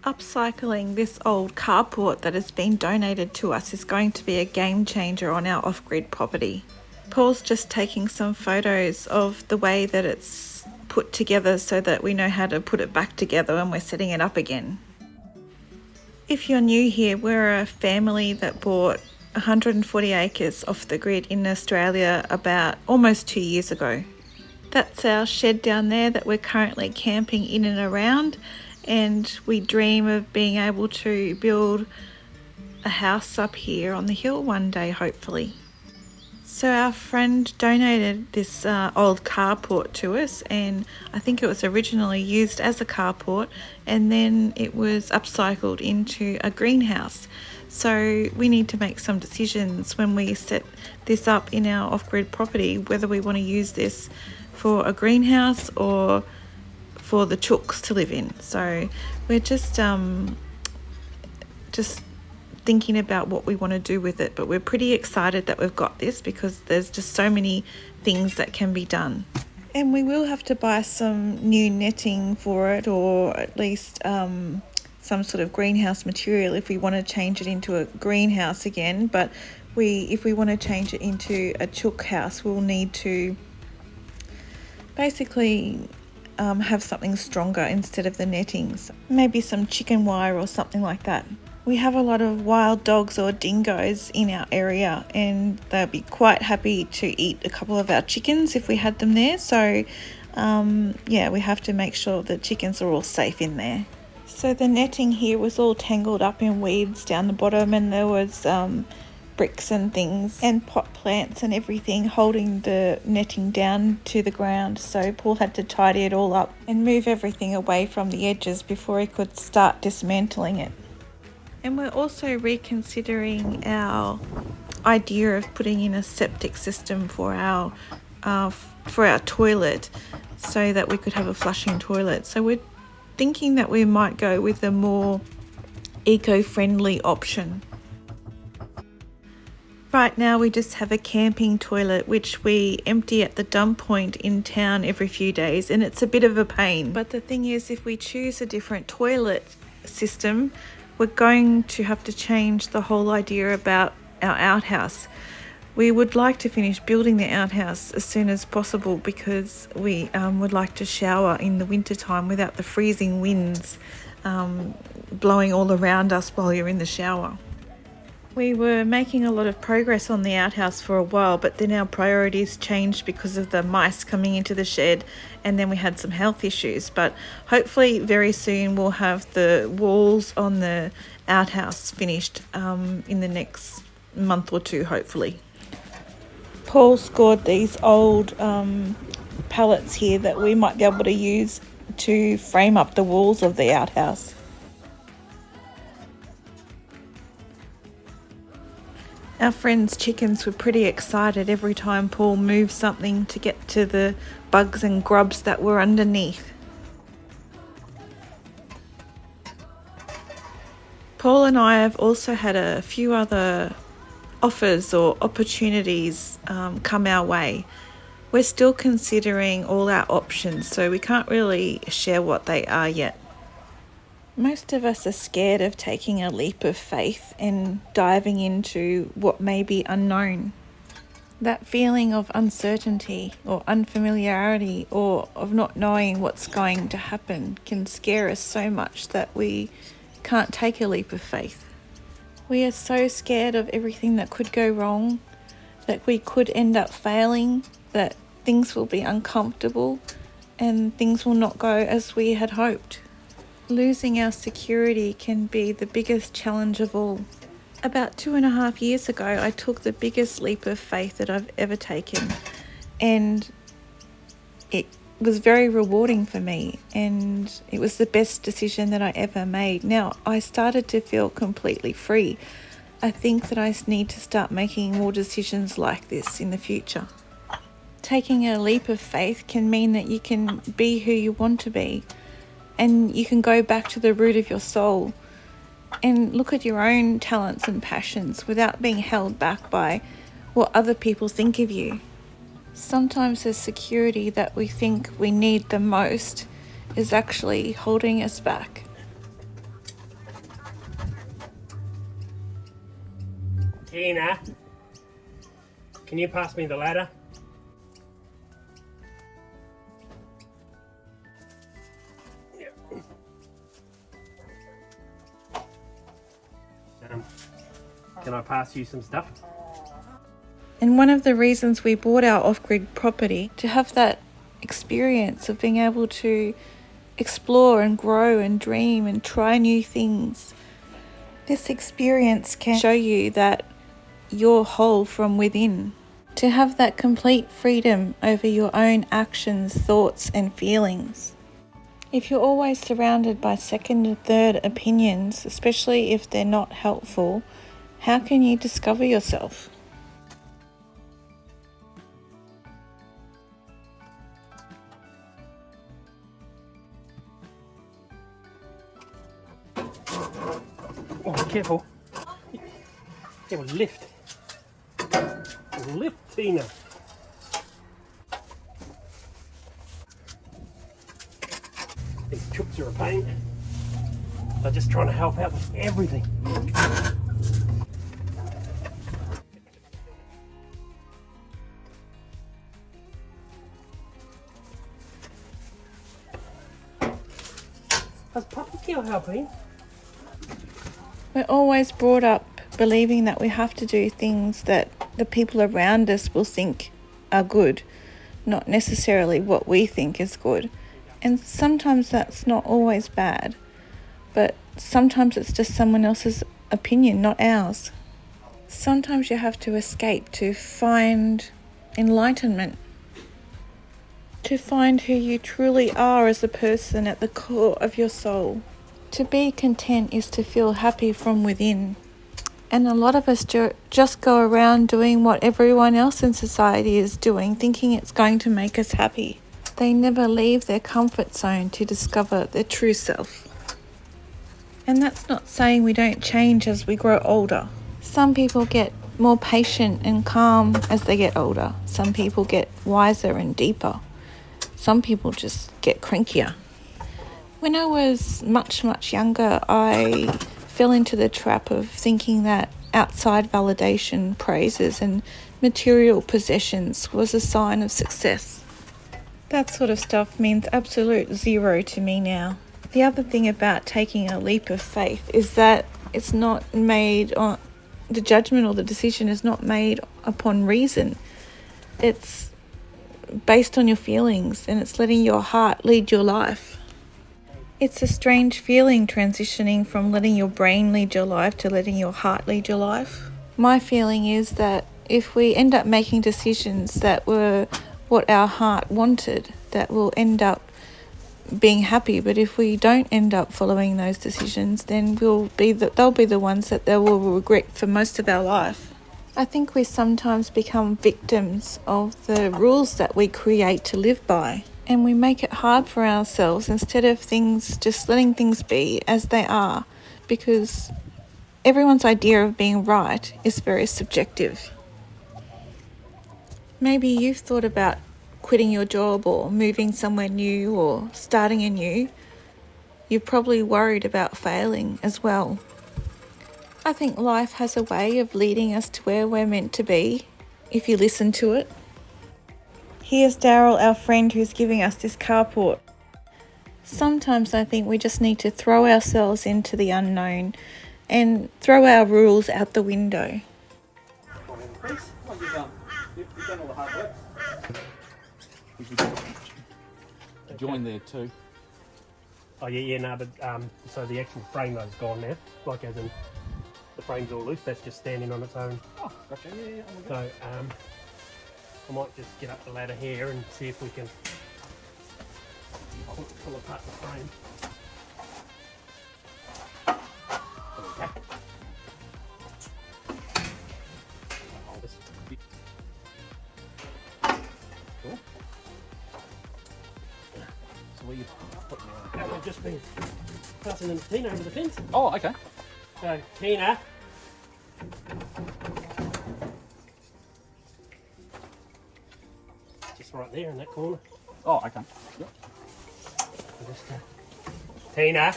Upcycling this old carport that has been donated to us is going to be a game changer on our off-grid property. Paul's just taking some photos of the way that it's put together so that we know how to put it back together when we're setting it up again. If you're new here, we're a family that bought 140 acres off the grid in Australia about almost 2 years ago. That's our shed down there that we're currently camping in and around, and we dream of being able to build a house up here on the hill one day, hopefully. So our friend donated this old carport to us, and I think it was originally used as a carport and then it was upcycled into a greenhouse. So we need to make some decisions when we set this up in our off-grid property, whether we want to use this for a greenhouse or for the chooks to live in. So we're just thinking about what we want to do with it, but we're pretty excited that we've got this because there's just so many things that can be done. And we will have to buy some new netting for it, or at least some sort of greenhouse material if we want to change it into a greenhouse again. But if we want to change it into a chook house, we'll need to basically have something stronger instead of the nettings. Maybe some chicken wire or something like that. We have a lot of wild dogs or dingoes in our area, and they'll be quite happy to eat a couple of our chickens if we had them there. So we have to make sure the chickens are all safe in there. So the netting here was all tangled up in weeds down the bottom, and there was bricks and things and pot plants and everything holding the netting down to the ground. So Paul had to tidy it all up and move everything away from the edges before he could start dismantling it. And we're also reconsidering our idea of putting in a septic system for our toilet so that we could have a flushing toilet. So we're thinking that we might go with a more eco-friendly option. Right now we just have a camping toilet which we empty at the dump point in town every few days, and it's a bit of a pain. But the thing is, if we choose a different toilet system, we're going to have to change the whole idea about our outhouse. We would like to finish building the outhouse as soon as possible because we would like to shower in the winter time without the freezing winds blowing all around us while you're in the shower. We were making a lot of progress on the outhouse for a while, but then our priorities changed because of the mice coming into the shed, and then we had some health issues. But hopefully very soon we'll have the walls on the outhouse finished in the next month or two, hopefully. Paul scored these old pallets here that we might be able to use to frame up the walls of the outhouse. Our friends' chickens were pretty excited every time Paul moved something to get to the bugs and grubs that were underneath. Paul and I have also had a few other offers or opportunities come our way. We're still considering all our options, so we can't really share what they are yet. Most of us are scared of taking a leap of faith and diving into what may be unknown. That feeling of uncertainty or unfamiliarity or of not knowing what's going to happen can scare us so much that we can't take a leap of faith. We are so scared of everything that could go wrong, that we could end up failing, that things will be uncomfortable and things will not go as we had hoped. Losing our security can be the biggest challenge of all. About 2.5 years ago, I took the biggest leap of faith that I've ever taken, and it was very rewarding for me, and it was the best decision that I ever made. Now, I started to feel completely free. I think that I need to start making more decisions like this in the future. Taking a leap of faith can mean that you can be who you want to be, and you can go back to the root of your soul and look at your own talents and passions without being held back by what other people think of you. Sometimes the security that we think we need the most is actually holding us back. Tina, can you pass me the ladder? Can I pass you some stuff? And one of the reasons we bought our off-grid property, to have that experience of being able to explore and grow and dream and try new things. This experience can show you that you're whole from within. To have that complete freedom over your own actions, thoughts and feelings. If you're always surrounded by second and third opinions, especially if they're not helpful, how can you discover yourself? Oh, careful. Yeah, well, lift. Lift, Tina. These chooks are a pain. They're just trying to help out with everything. Does Puppy Kill helping? We're always brought up believing that we have to do things that the people around us will think are good, not necessarily what we think is good. And sometimes that's not always bad, but sometimes it's just someone else's opinion, not ours. Sometimes you have to escape to find enlightenment, to find who you truly are as a person at the core of your soul. To be content is to feel happy from within. And a lot of us just go around doing what everyone else in society is doing, thinking it's going to make us happy. They never leave their comfort zone to discover their true self. And that's not saying we don't change as we grow older. Some people get more patient and calm as they get older. Some people get wiser and deeper. Some people just get crankier. When I was much younger, I fell into the trap of thinking that outside validation, praises and material possessions was a sign of success. That sort of stuff means absolute zero to me now. The other thing about taking a leap of faith is that it's not made on the judgment, or the decision is not made upon reason. It's based on your feelings, and it's letting your heart lead your life. It's a strange feeling transitioning from letting your brain lead your life to letting your heart lead your life. My feeling is that if we end up making decisions that were what our heart wanted, that we'll end up being happy. But if we don't end up following those decisions, then they'll be the ones that they will regret for most of our life. I think we sometimes become victims of the rules that we create to live by. And we make it hard for ourselves instead of just letting things be as they are, because everyone's idea of being right is very subjective. Maybe you've thought about quitting your job or moving somewhere new or starting anew. You're probably worried about failing as well. I think life has a way of leading us to where we're meant to be, if you listen to it. Here's Daryl, our friend, who's giving us this carport. Sometimes I think we just need to throw ourselves into the unknown and throw our rules out the window. You've done all the hard work. We should join there too. Oh yeah, no, but so the actual frame is gone now. Like as in, the frame's all loose. That's just standing on its own. Oh, gotcha. Yeah. So I might just get up the ladder here and see if we can pull apart the frame. Okay. Cool. So where you putting it? And I've just been passing them to Tina over the fence. Oh, okay. So Tina. Just right there in that corner. Oh, okay. Yep. Just, Tina.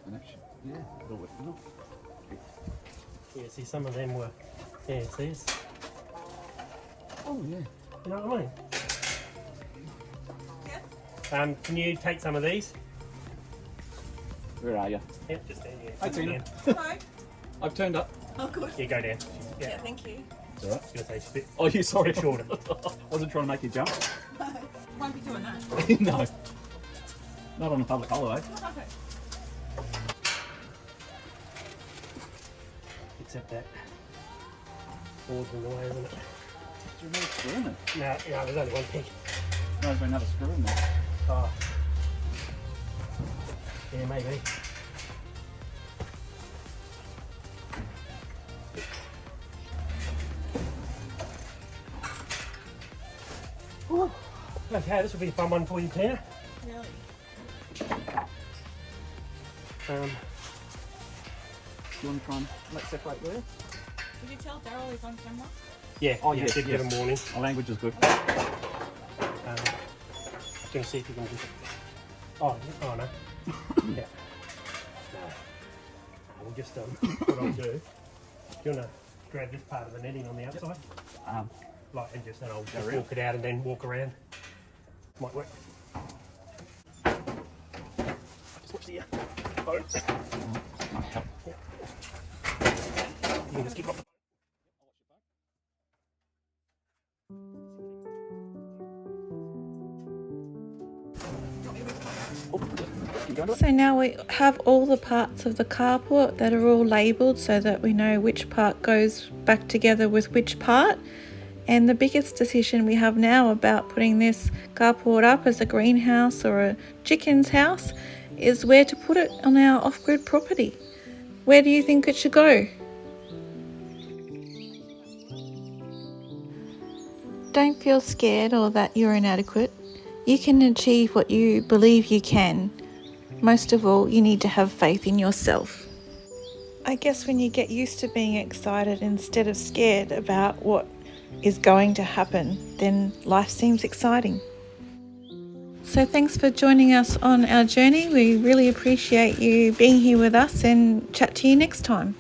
And that should, Yeah, see, some of them were, yeah, see, it's, Oh yeah. you know what I mean? Yes. Can you take some of these? Where are you? Yep, just down here. Hi, Tina. Down. Hello. I've turned up. Oh, good. Yeah, go down. Yeah, Yeah, thank you. It's alright. I was going to say, she's a bit, Oh, you sorry. bit shorter. Wasn't trying to make you jump. Won't be doing that. No. Not on a public holiday. Okay. Except that board's in the way, isn't it? Is there another screw in there? No, there's only one peg. No, there's another screw in there. Oh. Yeah, maybe. Whew. Okay, this will be a fun one for you, Tina. Really? You want to try and let separate there? Did you tell Daryl he's on camera? Yeah, Oh, yeah, yes, did give yes. him warning. My language is good. Going to see if you can just. Oh no. Yeah. No. We'll just what I'll do. Do you want to grab this part of the netting on the outside? Like, and just then I'll just around. walk it out and then walk around. Might work. Just watch the phone. Might help. You can just keep off the So now we have all the parts of the carport that are all labelled so that we know which part goes back together with which part. And the biggest decision we have now about putting this carport up as a greenhouse or a chicken's house is where to put it on our off-grid property. Where do you think it should go? Don't feel scared or that you're inadequate. You can achieve what you believe you can. Most of all, you need to have faith in yourself. I guess when you get used to being excited instead of scared about what is going to happen, then life seems exciting. So thanks for joining us on our journey. We really appreciate you being here with us, and chat to you next time.